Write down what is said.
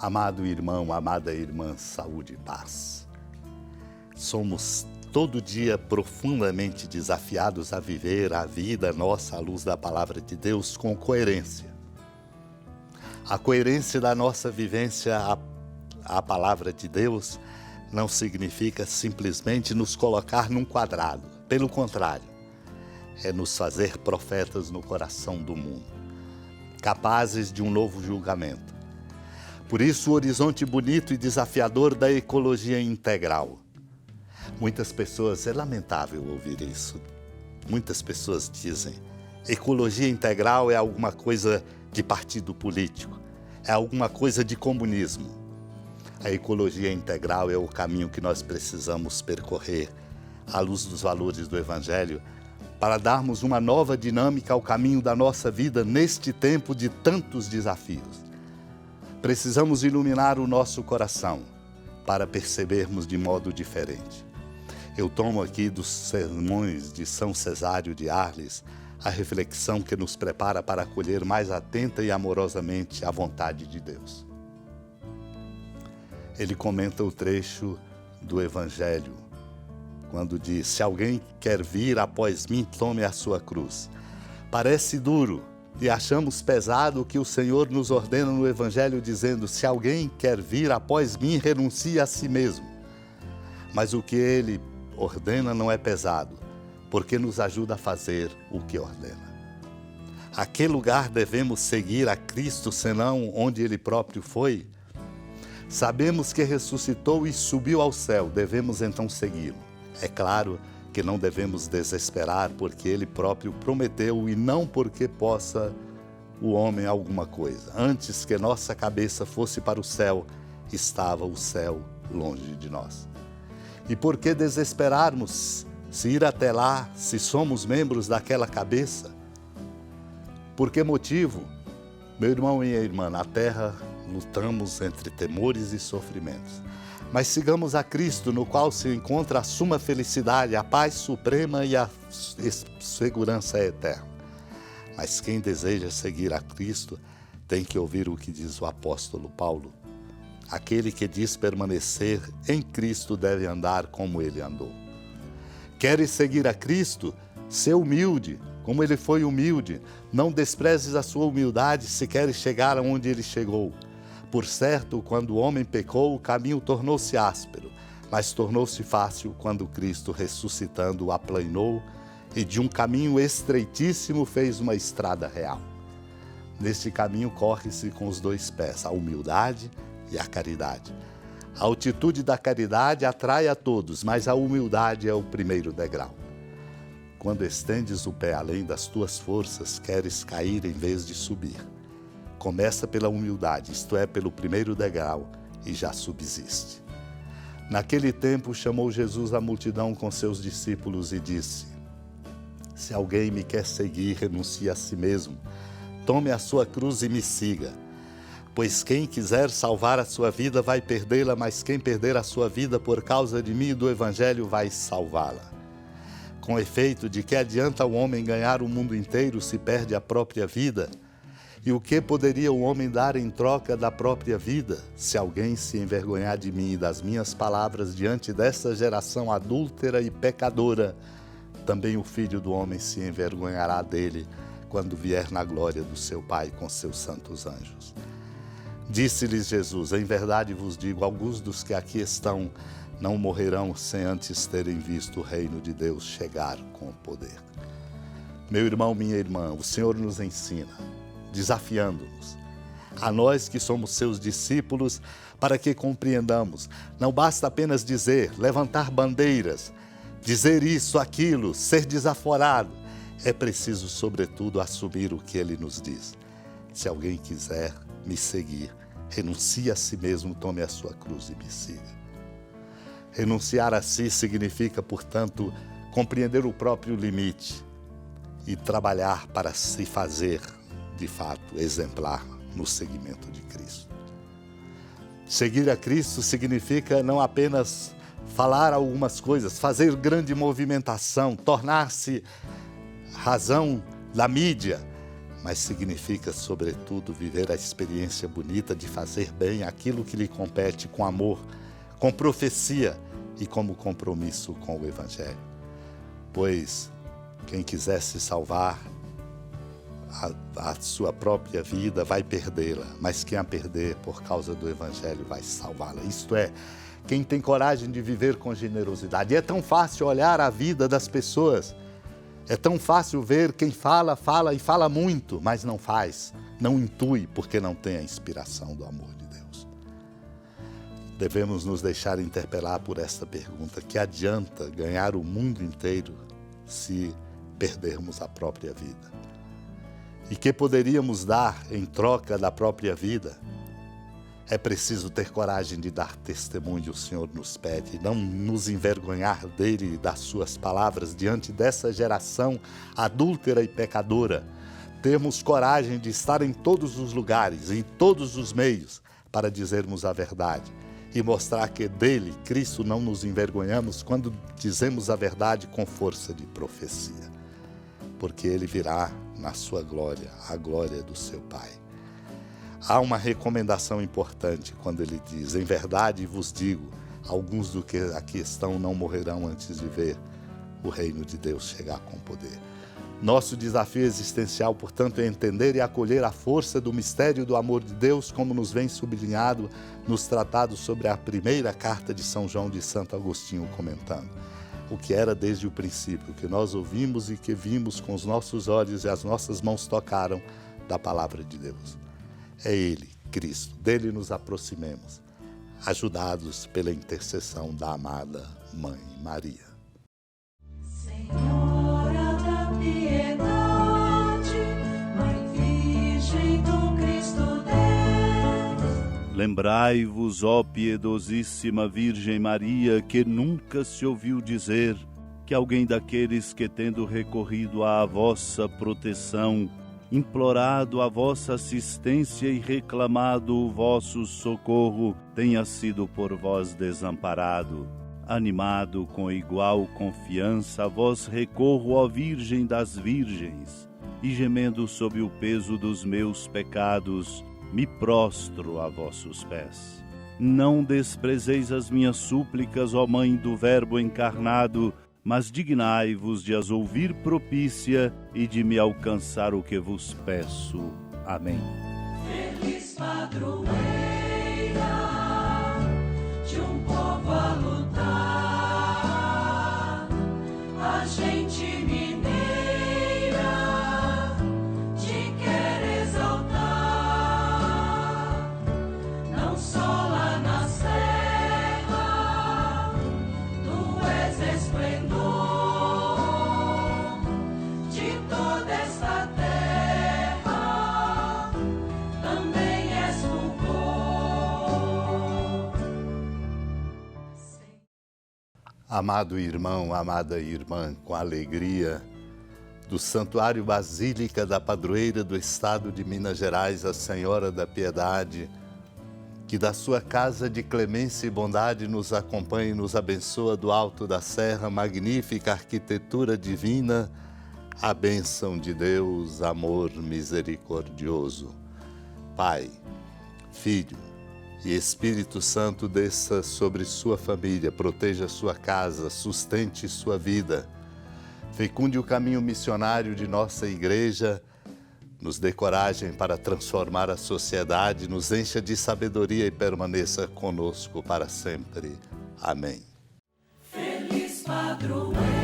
Amado irmão, amada irmã, saúde e paz. Somos todo dia profundamente desafiados a viver a vida nossa à luz da palavra de Deus com coerência. A coerência da nossa vivência à palavra de Deus não significa simplesmente nos colocar num quadrado. Pelo contrário, é nos fazer profetas no coração do mundo, capazes de um novo julgamento. Por isso, o horizonte bonito e desafiador da ecologia integral. Muitas pessoas, é lamentável ouvir isso, muitas pessoas dizem, ecologia integral é alguma coisa de partido político, é alguma coisa de comunismo. A ecologia integral é o caminho que nós precisamos percorrer à luz dos valores do Evangelho para darmos uma nova dinâmica ao caminho da nossa vida neste tempo de tantos desafios. Precisamos iluminar o nosso coração para percebermos de modo diferente. Eu tomo aqui dos sermões de São Cesário de Arles a reflexão que nos prepara para acolher mais atenta e amorosamente a vontade de Deus. Ele comenta o trecho do Evangelho, quando diz: se alguém quer vir após mim, tome a sua cruz. Parece duro e achamos pesado o que o Senhor nos ordena no Evangelho, dizendo: se alguém quer vir após mim, renuncie a si mesmo. Mas o que ele ordena não é pesado, porque nos ajuda a fazer o que ordena. A que lugar devemos seguir a Cristo, senão onde Ele próprio foi? Sabemos que ressuscitou e subiu ao céu, devemos então segui-lo. É claro que não devemos desesperar, porque Ele próprio prometeu e não porque possa o homem alguma coisa. Antes que nossa cabeça fosse para o céu, estava o céu longe de nós. E por que desesperarmos se ir até lá, se somos membros daquela cabeça? Por que motivo? Meu irmão e minha irmã, na terra lutamos entre temores e sofrimentos. Mas sigamos a Cristo, no qual se encontra a suma felicidade, a paz suprema e a segurança eterna. Mas quem deseja seguir a Cristo tem que ouvir o que diz o apóstolo Paulo. Aquele que diz permanecer em Cristo deve andar como ele andou. Queres seguir a Cristo? Ser humilde, como ele foi humilde. Não desprezes a sua humildade se queres chegar aonde ele chegou. Por certo, quando o homem pecou, o caminho tornou-se áspero, mas tornou-se fácil quando Cristo, ressuscitando, o aplanou e de um caminho estreitíssimo fez uma estrada real. Neste caminho corre-se com os dois pés, a humildade e a caridade. A altitude da caridade atrai a todos, mas a humildade é o primeiro degrau. Quando estendes o pé além das tuas forças, queres cair em vez de subir. Começa pela humildade, isto é, pelo primeiro degrau, e já subsiste. Naquele tempo chamou Jesus a multidão com seus discípulos e disse: se alguém me quer seguir, renuncie a si mesmo, tome a sua cruz e me siga. Pois quem quiser salvar a sua vida vai perdê-la, mas quem perder a sua vida por causa de mim e do Evangelho vai salvá-la. Com efeito, de que adianta o homem ganhar o mundo inteiro se perde a própria vida? E o que poderia o homem dar em troca da própria vida? Se alguém se envergonhar de mim e das minhas palavras diante dessa geração adúltera e pecadora, também o Filho do Homem se envergonhará dele quando vier na glória do seu Pai com seus santos anjos. Disse-lhes Jesus: em verdade vos digo, alguns dos que aqui estão não morrerão sem antes terem visto o reino de Deus chegar com poder. Meu irmão, minha irmã, o Senhor nos ensina, desafiando-nos, a nós que somos seus discípulos, para que compreendamos. Não basta apenas dizer, levantar bandeiras, dizer isso, aquilo, ser desaforado. É preciso, sobretudo, assumir o que ele nos diz. Se alguém quiser me seguir, renuncie a si mesmo, tome a sua cruz e me siga. Renunciar a si significa, portanto, compreender o próprio limite e trabalhar para se fazer, de fato, exemplar no seguimento de Cristo. Seguir a Cristo significa não apenas falar algumas coisas, fazer grande movimentação, tornar-se razão da mídia, mas significa, sobretudo, viver a experiência bonita de fazer bem aquilo que lhe compete com amor, com profecia e como compromisso com o Evangelho. Pois quem quiser se salvar, a sua própria vida vai perdê-la, mas quem a perder por causa do Evangelho vai salvá-la. Isto é, quem tem coragem de viver com generosidade. E é tão fácil olhar a vida das pessoas, é tão fácil ver quem fala e fala muito, mas não faz, não intui, porque não tem a inspiração do amor de Deus. Devemos nos deixar interpelar por esta pergunta: que adianta ganhar o mundo inteiro se perdermos a própria vida? E que poderíamos dar em troca da própria vida? É preciso ter coragem de dar testemunho, o Senhor nos pede, não nos envergonhar dele e das suas palavras diante dessa geração adúltera e pecadora. Termos coragem de estar em todos os lugares, em todos os meios, para dizermos a verdade e mostrar que dele, Cristo, não nos envergonhamos quando dizemos a verdade com força de profecia. Porque ele virá na sua glória, a glória do seu Pai. Há uma recomendação importante quando ele diz: em verdade vos digo, alguns do que aqui estão não morrerão antes de ver o reino de Deus chegar com poder. Nosso desafio existencial, portanto, é entender e acolher a força do mistério do amor de Deus, como nos vem sublinhado nos tratados sobre a primeira carta de São João de Santo Agostinho, comentando: o que era desde o princípio, que nós ouvimos e que vimos com os nossos olhos e as nossas mãos tocaram da palavra de Deus. É Ele, Cristo, dele nos aproximemos, ajudados pela intercessão da amada Mãe Maria. Senhora da piedade, Mãe Virgem do Cristo Deus. Lembrai-vos, ó piedosíssima Virgem Maria, que nunca se ouviu dizer que alguém daqueles que, tendo recorrido à vossa proteção, implorado a vossa assistência e reclamado o vosso socorro, tenha sido por vós desamparado. Animado com igual confiança, a vós recorro, ó Virgem das Virgens, e gemendo sob o peso dos meus pecados, me prostro a vossos pés. Não desprezeis as minhas súplicas, ó Mãe do Verbo encarnado, mas dignai-vos de as ouvir propícia e de me alcançar o que vos peço. Amém. Feliz padroeira de um povo a lutar, a gente mineira te quer exaltar, não só lá na serra, tu és esplendor de toda esta terra, também és fulgor. Amado irmão, amada irmã, com a alegria do Santuário Basílica da Padroeira do Estado de Minas Gerais, a Senhora da Piedade, que da sua casa de clemência e bondade nos acompanhe e nos abençoa do alto da serra, magnífica arquitetura divina, a bênção de Deus, amor misericordioso. Pai, Filho e Espírito Santo, desça sobre sua família, proteja sua casa, sustente sua vida, fecunde o caminho missionário de nossa igreja, nos dê coragem para transformar a sociedade, nos encha de sabedoria e permaneça conosco para sempre. Amém. Feliz padroeira